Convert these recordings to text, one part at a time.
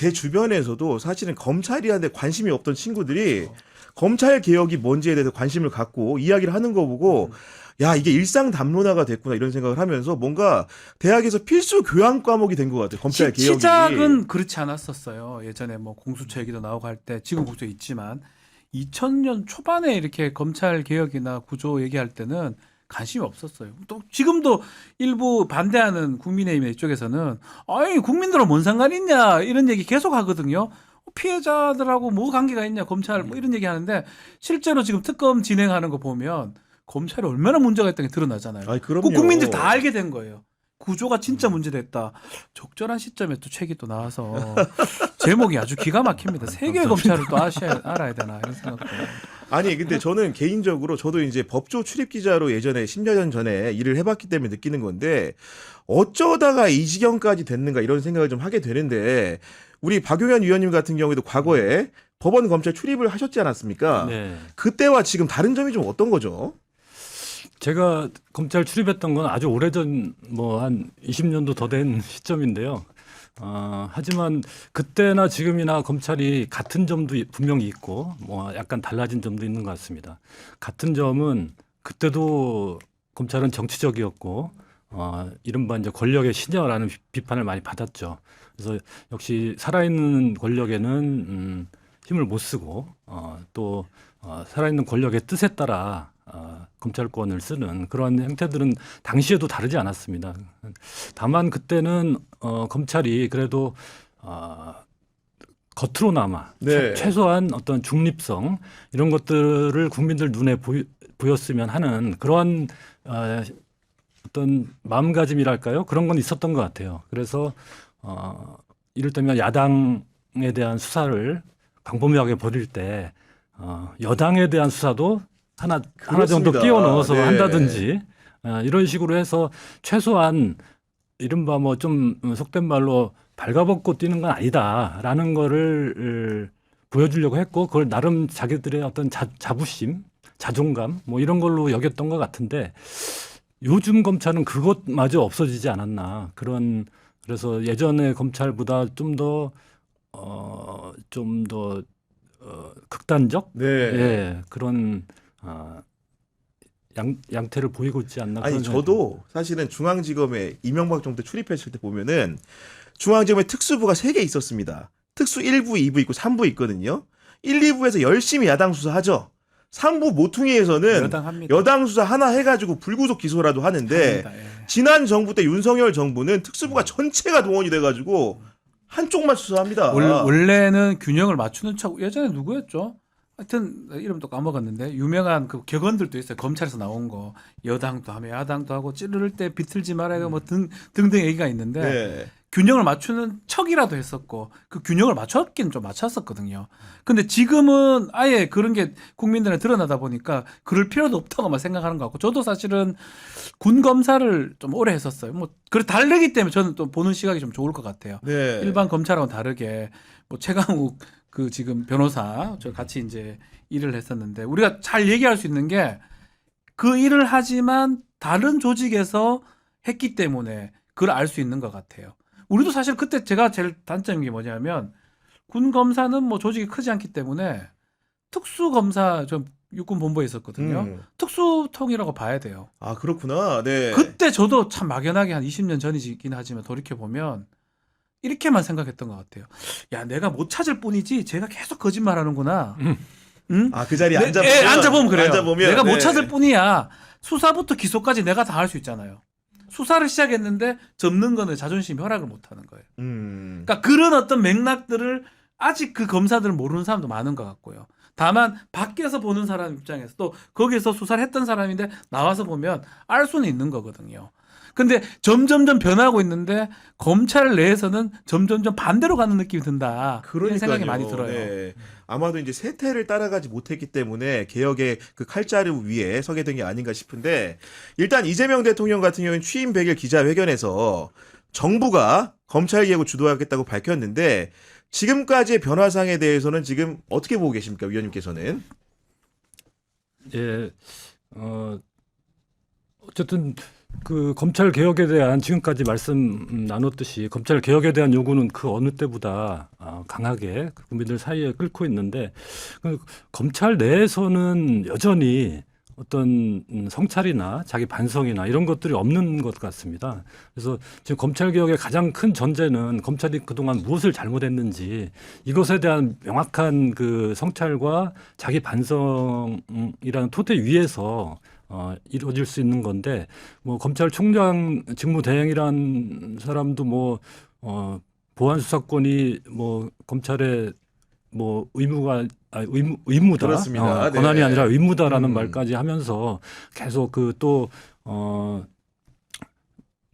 제 주변에서도 사실은 검찰이라는데 관심이 없던 친구들이 검찰 개혁이 뭔지에 대해서 관심을 갖고 이야기를 하는 거 보고 야, 이게 일상 담론화가 됐구나 이런 생각을 하면서 뭔가 대학에서 필수 교양 과목이 된 것 같아요. 검찰 개혁이. 시작은 그렇지 않았었어요. 예전에 뭐 공수처 얘기도 나오고 할 때 지금 공수처 있지만 2000년 초반에 이렇게 검찰 개혁이나 구조 얘기할 때는 관심이 없었어요. 또 지금도 일부 반대하는 국민의힘 이쪽에서는 아니 국민들은 뭔 상관 있냐 이런 얘기 계속 하거든요. 피해자들하고 뭐 관계가 있냐 검찰 뭐 이런 얘기 하는데 실제로 지금 특검 진행하는 거 보면 검찰이 얼마나 문제가 있다는 게 드러나잖아요. 아이, 그럼요. 국민들이 다 알게 된 거예요. 구조가 진짜 문제됐다. 적절한 시점에 또 책이 또 나와서 제목이 아주 기가 막힙니다. 세계 검찰을 또 알아야 되나 이런 생각도. 아니 근데 저는 개인적으로 저도 이제 법조 출입 기자로 예전에 10여 년 전에 일을 해봤기 때문에 느끼는 건데 어쩌다가 이 지경까지 됐는가 이런 생각을 좀 하게 되는데 우리 박용현 위원님 같은 경우에도 과거에 법원 검찰 출입을 하셨지 않았습니까? 네. 그때와 지금 다른 점이 좀 어떤 거죠? 제가 검찰 출입했던 건 아주 오래전 뭐 한 20년도 더 된 시점인데요. 하지만 그때나 지금이나 검찰이 같은 점도 분명히 있고 뭐 약간 달라진 점도 있는 것 같습니다. 같은 점은 그때도 검찰은 정치적이었고 이른바 이제 권력의 신여라는 비판을 많이 받았죠. 그래서 역시 살아있는 권력에는 힘을 못 쓰고 또 살아있는 권력의 뜻에 따라 검찰권을 쓰는 그런 행태들은 당시에도 다르지 않았습니다. 다만 그때는 검찰이 그래도 겉으로나마 네. 최소한 어떤 중립성 이런 것들을 국민들 눈에 보였으면 하는 그런 어떤 마음가짐이랄까요? 그런 건 있었던 것 같아요. 그래서 이를테면 야당에 대한 수사를 광범위하게 벌일 때 여당에 대한 수사도 하나 정도 끼워 넣어서 네. 한다든지 이런 식으로 해서 최소한 이른바 뭐 좀 속된 말로 발가벗고 뛰는 건 아니다라는 거를 보여주려고 했고 그걸 나름 자기들의 어떤 자부심, 자존감 뭐 이런 걸로 여겼던 것 같은데 요즘 검찰은 그것마저 없어지지 않았나 그래서 예전의 검찰보다 좀 더 극단적 네. 예, 그런 양태를 보이고 있지 않나. 아니 그런 저도 사실은 중앙지검에 이명박 정부 때 출입했을 때 보면은 중앙지검에 특수부가 3개 있었습니다. 특수 1부, 2부 있고 3부 있거든요. 1, 2부에서 열심히 야당 수사하죠. 3부 모퉁이에서는 여당합니다. 여당 수사 하나 해가지고 불구속 기소라도 하는데 합니다. 예. 지난 정부 때 윤석열 정부는 특수부가 전체가 동원이 돼가지고 한쪽만 수사합니다. 원래는 균형을 맞추는 척 예전에 누구였죠? 하여튼 이름도 까먹었는데 유명한 그 격언들도 있어요. 검찰에서 나온 거 여당도 하며 야당도 하고 찌르를 때 비틀지 말아야 뭐 등등 얘기가 있는데 네. 균형을 맞추는 척이라도 했었고 그 균형을 맞췄긴 좀 맞췄었거든요. 근데 지금은 아예 그런 게 국민들에 드러나다 보니까 그럴 필요도 없다고만 생각하는 것 같고 저도 사실은 군 검사를 좀 오래 했었어요. 뭐 그래 다르기 때문에 저는 또 보는 시각이 좀 좋을 것 같아요. 네. 일반 검찰하고는 다르게 뭐 최강욱 그 지금 변호사 저 같이 이제 일을 했었는데 우리가 잘 얘기할 수 있는 게 그 일을 하지만 다른 조직에서 했기 때문에 그걸 알 수 있는 것 같아요. 우리도 사실 그때 제가 제일 단점인 게 뭐냐면 군 검사는 뭐 조직이 크지 않기 때문에 특수 검사 좀 육군 본부에 있었거든요. 특수통이라고 봐야 돼요. 아 그렇구나. 네. 그때 저도 참 막연하게 한 20년 전이긴 하지만 돌이켜 보면 이렇게만 생각했던 것 같아요. 야, 내가 못 찾을 뿐이지 제가 계속 거짓말하는구나. 응? 아 그 자리에 앉아보면 그래요. 앉아보면, 내가 못 네. 찾을 뿐이야. 수사부터 기소까지 내가 다 할 수 있잖아요. 수사를 시작했는데 접는 거는 자존심 허락을 못 하는 거예요. 그러니까 그런 어떤 맥락들을 아직 그 검사들은 모르는 사람도 많은 것 같고요. 다만 밖에서 보는 사람 입장에서 또 거기서 수사를 했던 사람인데 나와서 보면 알 수는 있는 거거든요. 근데 점점점 변하고 있는데 검찰 내에서는 점점점 반대로 가는 느낌이 든다. 그런 생각이 많이 들어요. 네. 아마도 이제 세태를 따라가지 못했기 때문에 개혁의 그 칼자루 위에 서게 된 게 아닌가 싶은데 일단 이재명 대통령 같은 경우는 취임 100일 기자회견에서 정부가 검찰 개혁을 주도하겠다고 밝혔는데 지금까지의 변화상에 대해서는 지금 어떻게 보고 계십니까, 위원님께서는? 예, 어쨌든 그 검찰 개혁에 대한 지금까지 말씀 나눴듯이 검찰 개혁에 대한 요구는 그 어느 때보다 강하게 국민들 사이에 끓고 있는데 그 검찰 내에서는 여전히 어떤 성찰이나 자기 반성이나 이런 것들이 없는 것 같습니다. 그래서 지금 검찰 개혁의 가장 큰 전제는 검찰이 그동안 무엇을 잘못했는지 이것에 대한 명확한 그 성찰과 자기 반성이라는 토대 위에서 이루어질 수 있는 건데 뭐 검찰총장 직무대행이란 사람도 뭐 보안 수사권이 뭐 검찰의 뭐 의무다. 그렇습니다. 권한이 네. 아니라 의무다라는 말까지 하면서 계속 그 또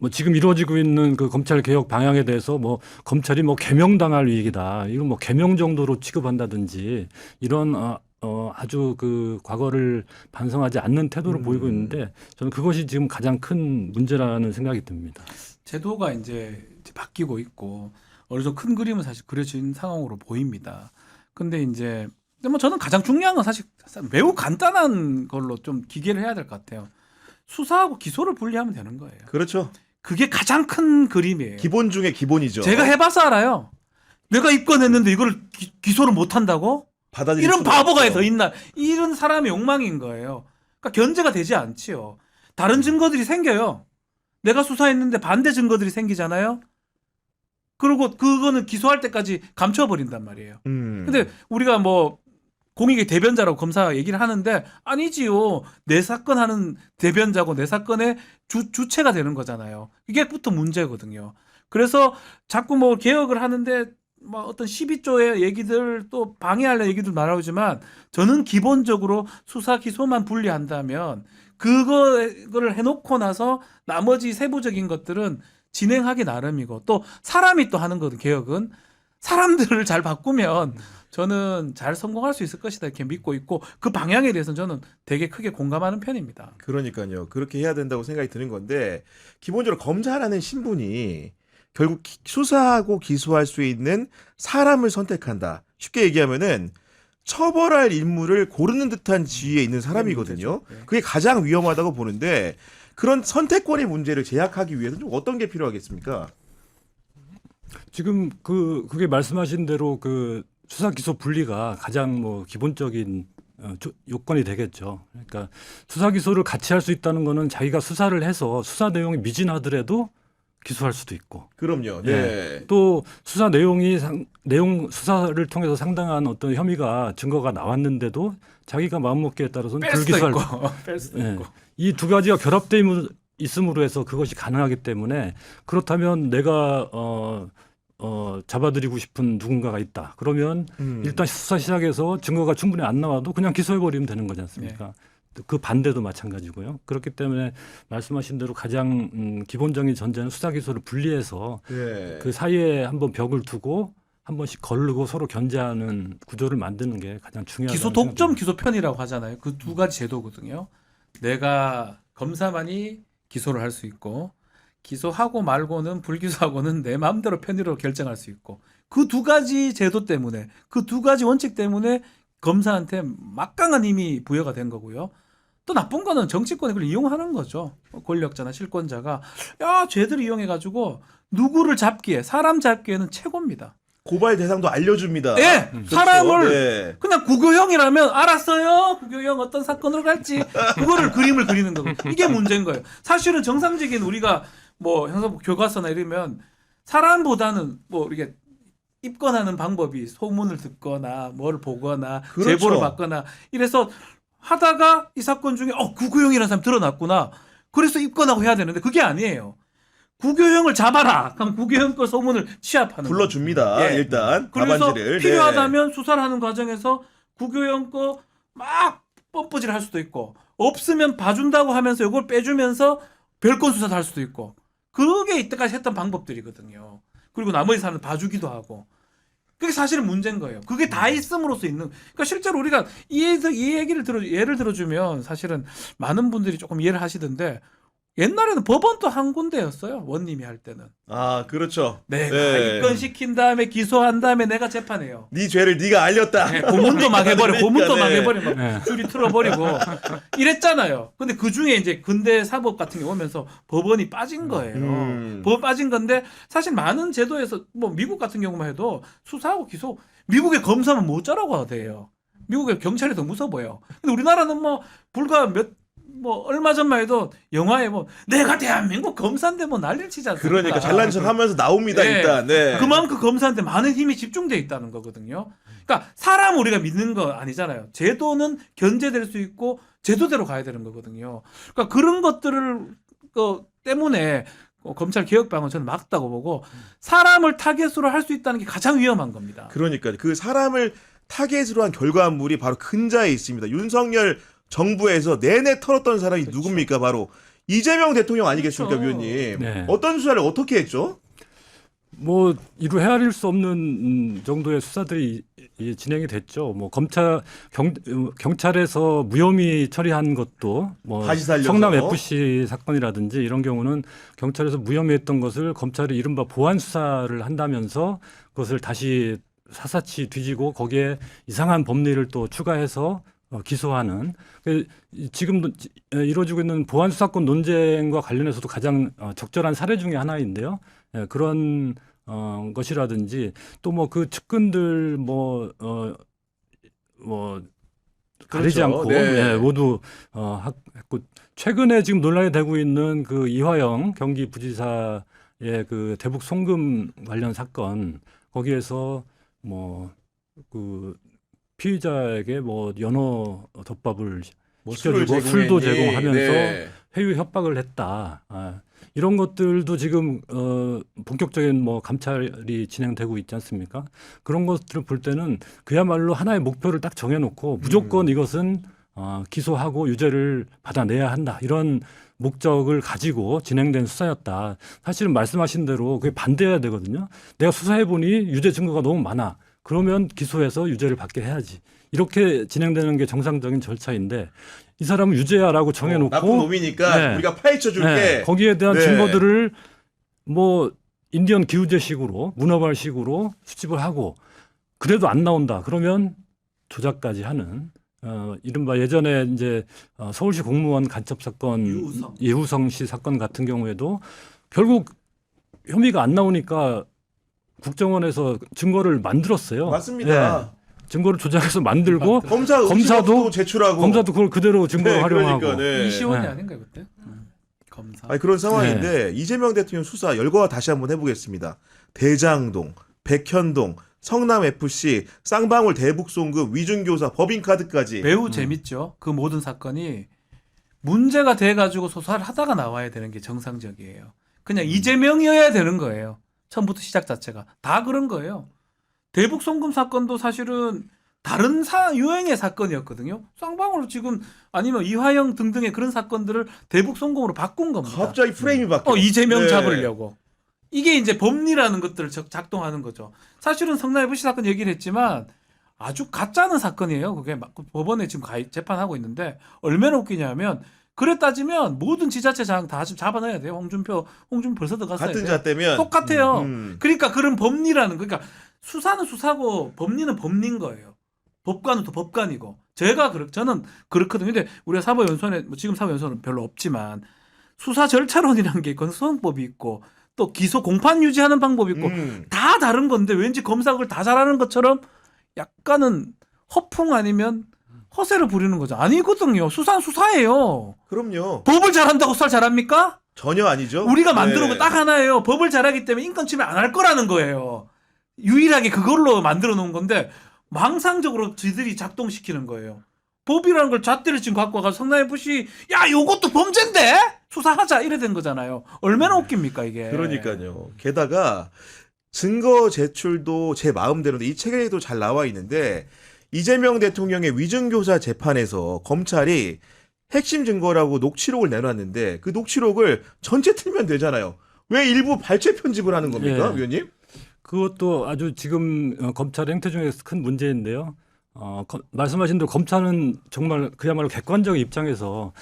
뭐 지금 이루어지고 있는 그 검찰 개혁 방향에 대해서 뭐 검찰이 뭐 개명당할 위기다. 이거 뭐 개명 정도로 취급한다든지 이런 아주 그 과거를 반성하지 않는 태도를 보이고 있는데 저는 그것이 지금 가장 큰 문제라는 생각이 듭니다. 제도가 이제 바뀌고 있고 어느 정도 큰 그림은 사실 그려진 상황으로 보입니다. 근데 이제 뭐 저는 가장 중요한 건 사실 매우 간단한 걸로 좀 기계를 해야 될 것 같아요. 수사하고 기소를 분리하면 되는 거예요. 그렇죠. 그게 가장 큰 그림이에요. 기본 중에 기본이죠. 제가 해봐서 알아요. 내가 입건했는데 이걸 기소를 못 한다고? 받아들일 이런 수가 바보가 없죠. 더 있나? 이런 사람의 욕망인 거예요. 그러니까 견제가 되지 않지요. 다른 증거들이 생겨요. 내가 수사했는데 반대 증거들이 생기잖아요. 그리고 그거는 기소할 때까지 감춰버린단 말이에요. 근데 우리가 뭐 공익의 대변자라고 검사 얘기를 하는데 아니지요. 내 사건 하는 대변자고 내 사건의 주체가 되는 거잖아요. 이게부터 문제거든요. 그래서 자꾸 뭐 개혁을 하는데 뭐 어떤 12조의 얘기들 또 방해할 얘기도 나오지만 저는 기본적으로 수사 기소만 분리한다면 그거를 해놓고 나서 나머지 세부적인 것들은 진행하기 나름이고 또 사람이 또 하는 거든 개혁은 사람들을 잘 바꾸면 저는 잘 성공할 수 있을 것이다 이렇게 믿고 있고 그 방향에 대해서는 저는 되게 크게 공감하는 편입니다. 그러니까요. 그렇게 해야 된다고 생각이 드는 건데 기본적으로 검사라는 신분이 결국 수사하고 기소할 수 있는 사람을 선택한다. 쉽게 얘기하면은 처벌할 인물을 고르는 듯한 지위에 있는 사람이거든요. 네. 그게 가장 위험하다고 보는데 그런 선택권의 문제를 제약하기 위해서 좀 어떤 게 필요하겠습니까? 지금 그게 말씀하신 대로 그 수사 기소 분리가 가장 뭐 기본적인 요건이 되겠죠. 그러니까 수사 기소를 같이 할 수 있다는 거는 자기가 수사를 해서 수사 내용이 미진하더라도 기소할 수도 있고. 그럼요. 네. 또 수사 내용이 내용 수사를 통해서 상당한 어떤 혐의가 증거가 나왔는데도 자기가 마음먹기에 따라서는 뺄 수도 불기소할 있고 뺄 수도 있고. 이 두 가지가 결합돼 있음으로 해서 그것이 가능하기 때문에 그렇다면 내가 잡아들이고 싶은 누군가가 있다. 그러면 일단 수사 시작해서 증거가 충분히 안 나와도 그냥 기소해버리면 되는 거지 않습니까? 그 반대도 마찬가지고요. 그렇기 때문에 말씀하신 대로 가장 기본적인 전제는 수사 기소를 분리해서 네. 그 사이에 한번 벽을 두고 한 번씩 거르고 서로 견제하는 구조를 만드는 게 가장 중요하다. 기소 독점 기소 편이라고 하잖아요. 그 두 가지 제도거든요. 내가 검사만이 기소를 할 수 있고 기소하고 말고는 불기소하고는 내 마음대로 편의로 결정할 수 있고 그 두 가지 제도 때문에 그 두 가지 원칙 때문에 검사한테 막강한 힘이 부여가 된 거고요. 또 나쁜 거는 정치권이 그걸 이용하는 거죠. 권력자나 실권자가 야 쟤들 이용해가지고 누구를 잡기에 사람 잡기에는 최고입니다. 고발 대상도 알려줍니다. 예, 그렇죠. 사람을 네. 그냥 구교형이라면 알았어요. 구교형 어떤 사건으로 갈지 그거를 그림을 그리는 거고 이게 문제인 거예요. 사실은 정상적인 우리가 뭐 형사 교과서나 이러면 사람보다는 뭐 이게 입건하는 방법이 소문을 듣거나 뭘 보거나 그렇죠. 제보를 받거나 이래서 하다가 이 사건 중에 구교형이라는 사람 드러났구나. 그래서 입건하고 해야 되는데 그게 아니에요. 구교형을 잡아라. 그럼 구교형 걸 소문을 취합하는 불러줍니다. 예. 일단 그래서 답안지를. 필요하다면 수사를 하는 과정에서 구교형 거 막 뻔뻔질 할 수도 있고 없으면 봐준다고 하면서 이걸 빼주면서 별건 수사도 할 수도 있고 그게 이때까지 했던 방법들이거든요. 그리고 나머지 사람은 봐주기도 하고 그게 사실은 문제인 거예요. 그게 다 있음으로써 있는. 그러니까 실제로 우리가 이 얘기를 예를 들어주면 사실은 많은 분들이 조금 이해를 하시던데 옛날에는 법원도 한 군데였어요. 원님이 할 때는. 아, 그렇죠. 내가 네. 입건시킨 다음에 기소한 다음에 내가 재판해요. 네 죄를 네가 알렸다. 네, 고문도 막 해버려. 그러니까, 고문도 막 네. 해버리고 네. 줄이 틀어버리고 이랬잖아요. 근데 그 중에 이제 근대 사법 같은 게 오면서 법원이 빠진 거예요. 법원 빠진 건데 사실 많은 제도에서 뭐 미국 같은 경우만 해도 수사하고 기소 미국의 검사면 모짜라고 하대요. 미국의 경찰이 더 무서워 보여. 근데 우리나라는 뭐 불과 얼마 전만 해도 영화에 뭐 내가 대한민국 검사인데 뭐 난리를 치지 않습니까? 그러니까 잘난 척 하면서 나옵니다, 네. 일단. 네. 그만큼 검사한테 많은 힘이 집중돼 있다는 거거든요. 그러니까 사람 우리가 믿는 거 아니잖아요. 제도는 견제될 수 있고 제도대로 가야 되는 거거든요. 그러니까 그런 것들을 때문에 검찰 개혁방은 저는 맞다고 보고 사람을 타겟으로 할 수 있다는 게 가장 위험한 겁니다. 그러니까 그 사람을 타겟으로 한 결과물이 바로 근자에 있습니다. 윤석열 정부에서 내내 털었던 사람이 그렇죠. 누굽니까? 바로 이재명 대통령 아니겠습니까, 그렇죠. 위원님? 네. 어떤 수사를 어떻게 했죠? 뭐 이루 헤아릴 수 없는 정도의 수사들이 진행이 됐죠. 뭐 경찰에서 무혐의 처리한 것도 뭐 다시 살려서. 성남 FC 사건이라든지 이런 경우는 경찰에서 무혐의했던 것을 검찰이 이른바 보완 수사를 한다면서 그것을 다시 사사치 뒤지고 거기에 이상한 법리를 또 추가해서 기소하는 지금 이루어지고 있는 보안 수사권 논쟁과 관련해서도 가장 적절한 사례 중에 하나인데요. 그런 것이라든지 또 뭐 그 측근들 가리지 그렇죠. 않고 네. 모두 했고 최근에 지금 논란이 되고 있는 그 이화영 경기부지사의 그 대북 송금 관련 사건 거기에서 뭐 그 피의자에게 뭐 연어 덮밥을 시켜주고 술도 제공하면서 네. 회유 협박을 했다. 이런 것들도 지금 본격적인 뭐 감찰이 진행되고 있지 않습니까? 그런 것들을 볼 때는 그야말로 하나의 목표를 딱 정해놓고 무조건 이것은 기소하고 유죄를 받아내야 한다. 이런 목적을 가지고 진행된 수사였다. 사실은 말씀하신 대로 그게 반대해야 되거든요. 내가 수사해보니 유죄 증거가 너무 많아. 그러면 기소해서 유죄를 받게 해야지. 이렇게 진행되는 게 정상적인 절차인데 이 사람은 유죄야라고 정해놓고 나쁜 놈이니까 네. 우리가 파헤쳐줄게. 네, 거기에 대한 네. 증거들을 뭐 인디언 기우제식으로 문어발식으로 수집을 하고 그래도 안 나온다. 그러면 조작까지 하는 이른바 예전에 이제 서울시 공무원 간첩 사건 예우성 씨 사건 같은 경우에도 결국 혐의가 안 나오니까 국정원에서 증거를 만들었어요. 맞습니다. 네. 증거를 조작해서 만들고 검사도 제출하고 검사도 그걸 그대로 증거로 네, 활용하고 그러니까, 네. 이시원이 네. 아닌가요 그때? 검사. 아니, 그런 상황인데 이재명 대통령 수사 열거와 다시 한번 해보겠습니다. 대장동, 백현동, 성남 FC, 쌍방울 대북 송금, 위중교사, 법인카드까지. 매우 재밌죠. 그 모든 사건이 문제가 돼가지고 수사를 하다가 나와야 되는 게 정상적이에요. 그냥 이재명이어야 되는 거예요. 처음부터 시작 자체가 다 그런 거예요. 대북 송금 사건도 사실은 다른 유형의 사건이었거든요. 쌍방울로 지금 아니면 이화영 등등의 그런 사건들을 대북 송금으로 바꾼 겁니다. 갑자기 프레임이 바뀌어. 이재명 네. 잡으려고. 이게 이제 법리라는 것들을 작동하는 거죠. 사실은 성남 FC 사건 얘기를 했지만 아주 가짜는 사건이에요. 그게 법원에 지금 재판하고 있는데 얼마나 웃기냐면 그래 따지면 모든 지자체장 다 지금 잡아놔야 돼요. 홍준표 벌써 들어갔어요. 같은 자 때면 똑같아요. 그러니까 그런 법리라는 그러니까 수사는 수사고 법리는 법리인 거예요. 법관은 또 법관이고 저는 그렇거든요. 근데 우리가 사법연수원에 지금 사법연수원은 별로 없지만 수사 절차론이라는 게 건수법이 있고 또 기소 공판 유지하는 방법이 있고 다 다른 건데 왠지 검사가 그걸 다 잘하는 것처럼 약간은 허풍 아니면 허세를 부리는 거죠. 아니거든요. 수사는 수사예요. 그럼요. 법을 잘한다고 수사를 잘합니까? 전혀 아니죠. 우리가 만들어 놓은 네. 거 딱 하나예요. 법을 잘하기 때문에 인권 침해 안 할 거라는 거예요. 유일하게 그걸로 만들어 놓은 건데 망상적으로 지들이 작동시키는 거예요. 법이라는 걸 잣대를 지금 갖고 와서 성남 FC 야 요것도 범죄인데 수사하자 이래 된 거잖아요. 얼마나 웃깁니까 이게. 그러니까요. 게다가 증거 제출도 제 마음대로인데 이 책에도 잘 나와 있는데 이재명 대통령의 위증교사 재판에서 검찰이 핵심 증거라고 녹취록을 내놨는데 그 녹취록을 전체 틀면 되잖아요. 왜 일부 발췌 편집을 하는 겁니까, 예. 위원님? 그것도 아주 지금 검찰 행태 중에서 큰 문제인데요. 말씀하신 대로 검찰은 정말 그야말로 객관적 입장에서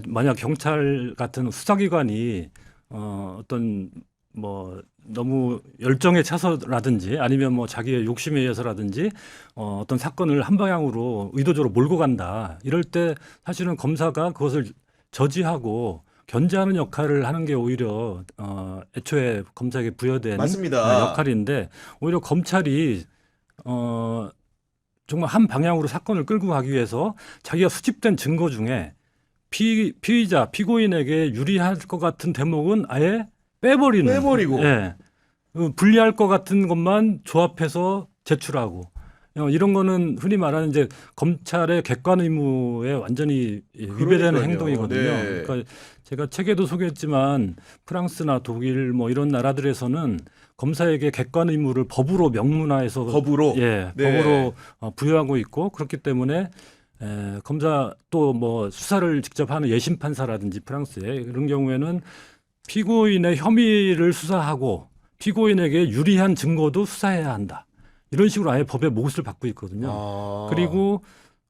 만약 경찰 같은 수사기관이 어떤 뭐 너무 열정에 차서라든지 아니면 뭐 자기의 욕심에 의해서라든지 어떤 사건을 한 방향으로 의도적으로 몰고 간다. 이럴 때 사실은 검사가 그것을 저지하고 견제하는 역할을 하는 게 오히려 애초에 검사에게 부여된 맞습니다. 역할인데 오히려 검찰이 정말 한 방향으로 사건을 끌고 가기 위해서 자기가 수집된 증거 중에 피의자 피고인에게 유리할 것 같은 대목은 아예 빼버리고 예. 불리할 것 같은 것만 조합해서 제출하고 이런 거는 흔히 말하는 이제 검찰의 객관 의무에 완전히 위배되는 그러니까요. 행동이거든요. 네. 그러니까 제가 책에도 소개했지만 프랑스나 독일 뭐 이런 나라들에서는 검사에게 객관 의무를 법으로 명문화해서 법으로 네. 법으로 부여하고 있고 그렇기 때문에 검사 또 뭐 수사를 직접 하는 예심 판사라든지 프랑스에 이런 경우에는 피고인의 혐의를 수사하고 피고인에게 유리한 증거도 수사해야 한다. 이런 식으로 아예 법에 몫을 받고 있거든요. 그리고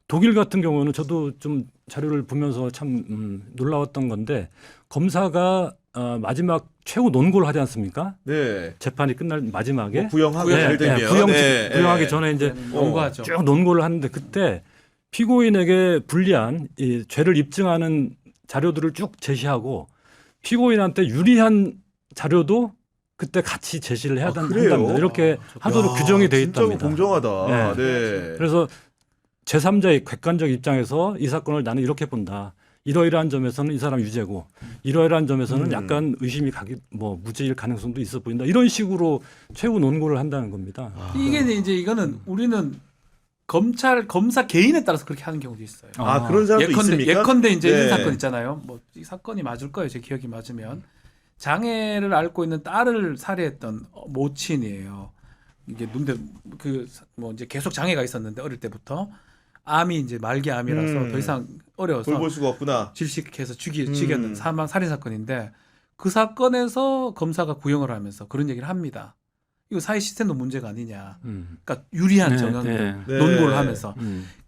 독일 같은 경우는 저도 좀 자료를 보면서 참 놀라웠던 건데 검사가 마지막 최후 논고를 하지 않습니까? 네. 재판이 끝날 마지막에 뭐 부영하고 부영, 잘 되면 부영하기 전에 이제 논거하죠. 쭉 논고를 하는데 그때 피고인에게 불리한 이 죄를 입증하는 자료들을 쭉 제시하고 피고인한테 유리한 자료도 그때 같이 제시를 해야 그래요? 한답니다. 이렇게 하도록 규정이 돼 진짜 있답니다. 공정하다. 네. 그래서 제3자의 객관적 입장에서 이 사건을 나는 이렇게 본다. 이러이러한 점에서는 이 사람 유죄고 이러이러한 점에서는 약간 의심이 무죄일 가능성도 있어 보인다. 이런 식으로 최후 논고를 한다는 겁니다. 이게 이제 이거는 우리는 검사 개인에 따라서 그렇게 하는 경우도 있어요. 그런 사람도 있습니까? 예컨대 이제 네. 이런 사건 있잖아요. 뭐 이 사건이 맞을 거예요. 제 기억이 맞으면 장애를 앓고 있는 딸을 살해했던 모친이에요. 이게 눈대 뭐 이제 계속 장애가 있었는데 어릴 때부터 암이 이제 말기 암이라서 더 이상 어려워서 돌볼 수가 없구나. 질식해서 죽였는 사망 살인 사건인데 그 사건에서 검사가 구형을 하면서 그런 얘기를 합니다. 이거 사회 시스템도 문제가 아니냐. 그러니까 유리한 정황을 논고를 하면서.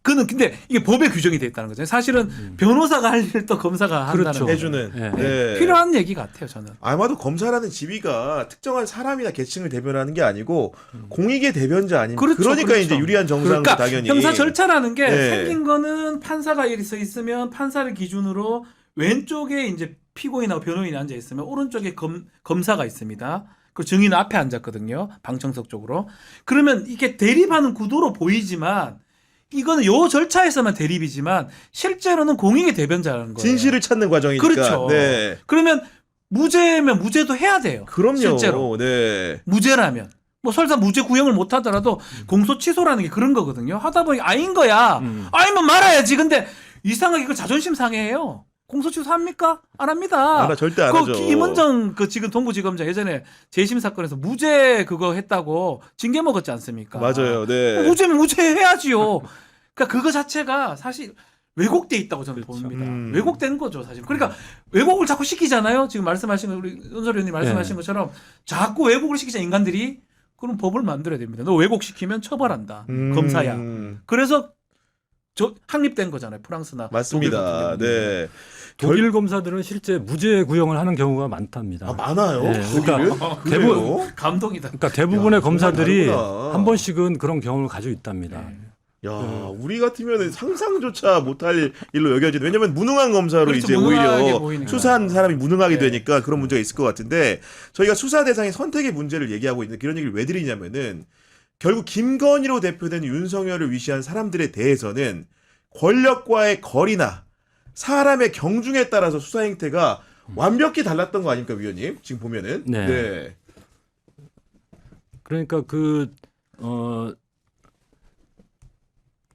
그는 근데 이게 법에 규정이 돼 있다는 거죠. 사실은 변호사가 할 일도 검사가 한다는 그렇죠. 거죠. 해주는 네. 필요한 얘기 같아요, 저는. 아마도 검사라는 지위가 특정한 사람이나 계층을 대변하는 게 아니고 공익의 대변자 아닙니까? 그렇죠, 그러니까 그렇죠. 이제 유리한 정상도 그러니까 당연히 형사 절차라는 게 네. 생긴 거는 판사가 서 있으면 판사를 기준으로 왼쪽에 이제 피고인하고 변호인이 앉아 있으면 오른쪽에 검사가 있습니다. 그 증인은 앞에 앉았거든요. 방청석 쪽으로. 그러면 이게 대립하는 구도로 보이지만 이거는 요 절차에서만 대립이지만 실제로는 공익의 대변자라는 거예요. 진실을 찾는 과정이니까. 그렇죠. 네. 그러면 무죄면 무죄도 해야 돼요. 그럼요. 실제로. 네. 무죄라면. 뭐 설사 무죄 구형을 못 하더라도 공소 취소라는 게 그런 거거든요. 하다 보니 아닌 거야. 아니면 말아야지. 근데 이상하게 그 자존심 상해요. 공소 취소합니까? 안 합니다. 절대 안 하죠. 김은정 지금 동부지검장 예전에 재심 사건에서 무죄 그거 했다고 징계 먹었지 않습니까? 맞아요. 네. 무죄면 무죄 해야지요. 그러니까 그거 자체가 사실 왜곡돼 있다고 저는 봅니다. 왜곡된 거죠, 사실. 그러니까 왜곡을 자꾸 시키잖아요. 지금 말씀하신 거 우리 은솔 의원님 말씀하신 것처럼 자꾸 왜곡을 시키자 인간들이 그럼 법을 만들어야 됩니다. 너 왜곡시키면 처벌한다. 검사야. 그래서 확립된 거잖아요. 프랑스나 맞습니다. 독일 같은 경우는. 네. 독일 검사들은 실제 무죄 구형을 하는 경우가 많답니다. 많아요. 네, 그러니까 대부분 감동이다. 그러니까 대부분의 검사들이 다르구나. 한 번씩은 그런 경험을 가지고 있답니다. 야, 우리 같으면 상상조차 못할 일로 여겨지는. 왜냐면 무능한 검사로 그렇죠, 이제 무능하게 오히려 보이니까. 수사한 사람이 무능하게 네. 되니까 그런 문제가 있을 것 같은데 저희가 수사 대상의 선택의 문제를 얘기하고 있는데 그런 얘기를 왜 드리냐면은 결국 김건희로 대표된 윤석열을 위시한 사람들에 대해서는 권력과의 거리나 사람의 경중에 따라서 수사 행태가 완벽히 달랐던 거 아닙니까, 위원님? 지금 보면은. 네. 그러니까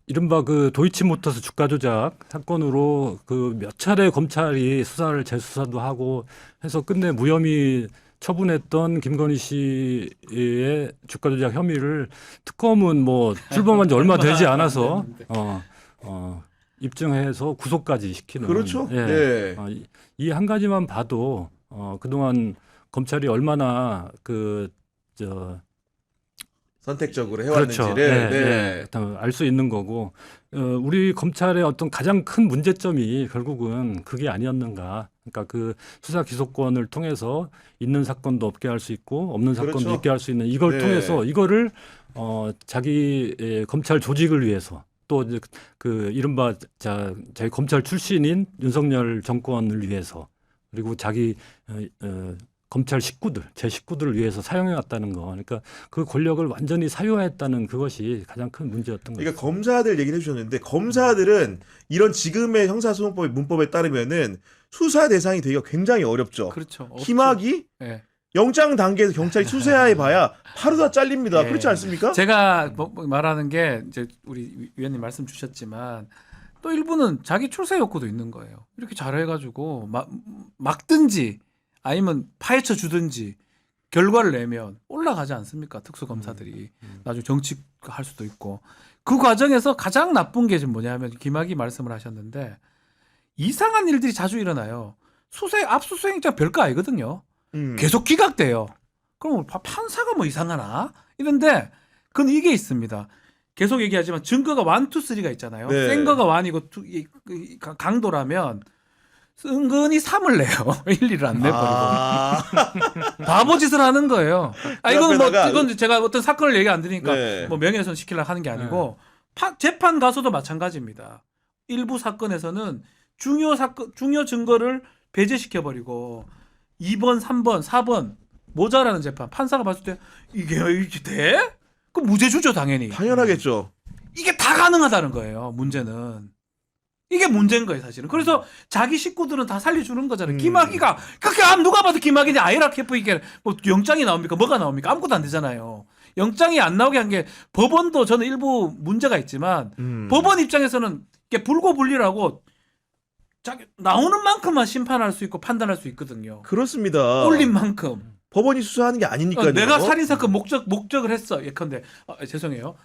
이른바 그 도이치모터스 주가 조작 사건으로 그 몇 차례 검찰이 수사를 재수사도 하고 해서 끝내 무혐의 처분했던 김건희 씨의 주가 조작 혐의를 특검은 뭐 출범한 지 얼마 되지 않아서 입증해서 구속까지 시키는. 그렇죠. 예. 네. 이 한 가지만 봐도 그동안 검찰이 얼마나 선택적으로 그렇죠. 해왔는지를 네. 알 수 있는 거고 우리 검찰의 어떤 가장 큰 문제점이 결국은 그게 아니었는가. 그러니까 그 수사 기소권을 통해서 있는 사건도 없게 할 수 있고 없는 사건도 그렇죠. 있게 할 수 있는 이걸 네. 통해서 이거를 자기 검찰 조직을 위해서 또 이제 그 이른바 자기 검찰 출신인 윤석열 정권을 위해서 그리고 자기 검찰 식구들, 제 식구들을 위해서 사용해 왔다는 거. 그러니까 그 권력을 완전히 사유화했다는 그것이 가장 큰 문제였던 거죠. 그러니까 검사들 얘기를 해주셨는데 검사들은 이런 지금의 형사소송법의 문법에 따르면은 수사 대상이 되기가 굉장히 어렵죠. 그렇죠. 없죠. 희막이 예. 영장 단계에서 경찰이 수사해 봐야 하루 다 잘립니다. 예. 그렇지 않습니까? 제가 말하는 게 이제 우리 위원님 말씀 주셨지만 또 일부는 자기 출세 욕구도 있는 거예요. 이렇게 잘해가지고 막든지 아니면 파헤쳐 주든지 결과를 내면 올라가지 않습니까? 특수검사들이 나중에 정치할 수도 있고 그 과정에서 가장 나쁜 게 지금 뭐냐면 김학의 말씀을 하셨는데 이상한 일들이 자주 일어나요. 압수수색영장 별거 아니거든요. 계속 기각돼요. 그럼 판사가 뭐 이상하나? 이런데 그건 이게 있습니다. 계속 얘기하지만 증거가 1, 2, 3가 있잖아요. 네. 센 거가 1이고 강도라면 은근히 3을 내요. 1, 2를 안 내버리고. 바보짓을 하는 거예요. 이건 뭐 이건 제가 어떤 사건을 얘기 안 드리니까 네. 뭐 명예훼손 시키려고 하는 게 아니고 재판 가서도 마찬가지입니다. 일부 사건에서는 중요 증거를 배제시켜 버리고 2번, 3번, 4번 모자라는 재판 판사가 봤을 때 이게 돼? 그럼 무죄 주죠 당연히. 당연하겠죠. 이게 다 가능하다는 거예요. 문제는. 이게 문제인 거예요, 사실은. 그래서 자기 식구들은 다 살려주는 거잖아요. 김학의가 그렇게 누가 봐도 김학의인데 IRF이게 뭐 영장이 나옵니까? 뭐가 나옵니까? 아무것도 안 되잖아요. 영장이 안 나오게 한 게 법원도 저는 일부 문제가 있지만 법원 입장에서는 이게 불고불리라고 나오는 만큼만 심판할 수 있고 판단할 수 있거든요. 그렇습니다. 올린 만큼. 법원이 수사하는 게 아니니까요. 내가 살인사건 목적을 했어. 예컨대 죄송해요.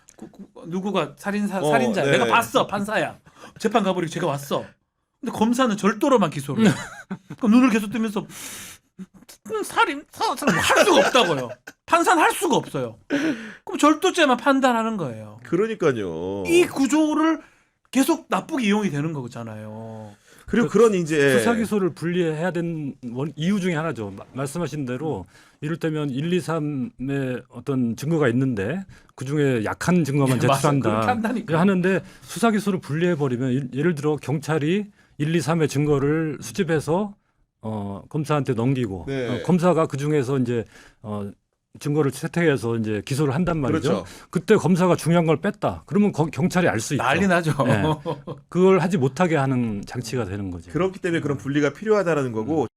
누구가 살인자 네. 내가 봤어 판사야. 재판 가버리고 제가 왔어. 근데 검사는 절도로만 기소를 해요. 그럼 눈을 계속 뜨면서 살인 할 수가 없다고요. 판사는 할 수가 없어요. 그럼 절도죄만 판단하는 거예요. 그러니까요. 이 구조를 계속 나쁘게 이용이 되는 거잖아요. 그리고 그런 이제 수사 기소를 분리해야 되는 이유 중에 하나죠. 말씀하신 대로 이를테면 1, 2, 3의 어떤 증거가 있는데 그 중에 약한 증거만 예, 맞아요. 제출한다 그렇게 한다니까요. 하는데 수사 기소를 분리해 버리면 예를 들어 경찰이 1, 2, 3의 증거를 수집해서 검사한테 넘기고 네. 검사가 그 중에서 이제 증거를 채택해서 이제 기소를 한단 말이죠. 그렇죠. 그때 검사가 중요한 걸 뺐다. 그러면 경찰이 알 수 있죠. 난리 나죠. 네. 그걸 하지 못하게 하는 장치가 되는 거죠. 그렇기 때문에 그런 분리가 필요하다라는 거고